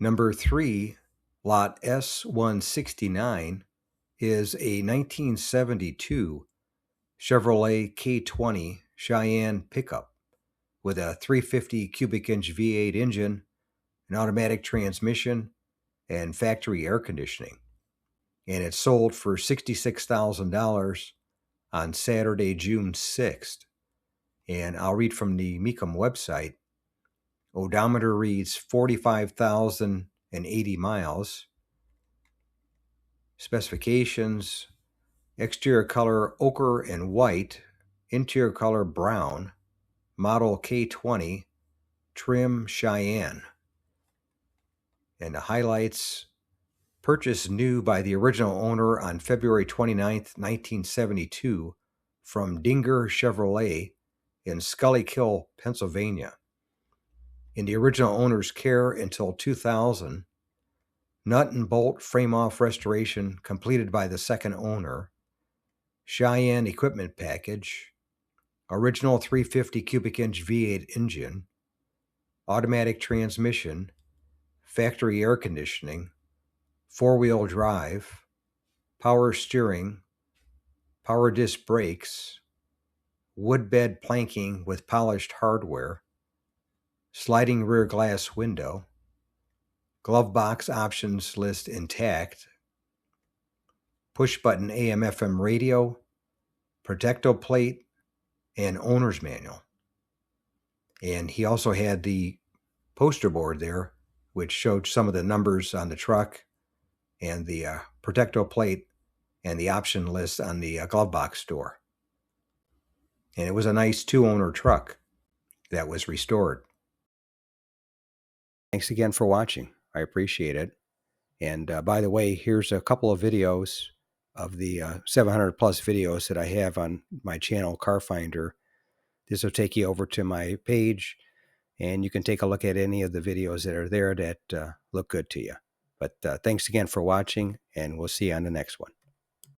Number 3, lot S169, is a 1972 Chevrolet K20 Cheyenne pickup with a 350 cubic inch V8 engine, an automatic transmission, and factory air conditioning. And it sold for $66,000 on Saturday, June 6th. And I'll read from the Mecum website. Odometer reads 45,080 miles. Specifications: exterior color ochre and white, interior color brown, model K20, trim Cheyenne. And the highlights: purchased new by the original owner on February 29th, 1972 from Dinger Chevrolet in Schuylkill, Pennsylvania. In the original owner's care until 2000, nut and bolt frame-off restoration completed by the second owner, Cheyenne equipment package, original 350 cubic inch V8 engine, automatic transmission, factory air conditioning, four-wheel drive, power steering, power disc brakes, wood bed planking with polished hardware, sliding rear glass window, glove box options list intact, push-button AM/FM radio, protecto plate, and owner's manual. And he also had the poster board there, which showed some of the numbers on the truck and the protecto plate and the option list on the glove box door. And it was a nice two-owner truck that was restored. Thanks again for watching. I appreciate it. And by the way, here's a couple of videos of the 700 plus videos that I have on my channel, Car Finder. This will take you over to my page, and you can take a look at any of the videos that are there that look good to you. But thanks again for watching, and we'll see you on the next one.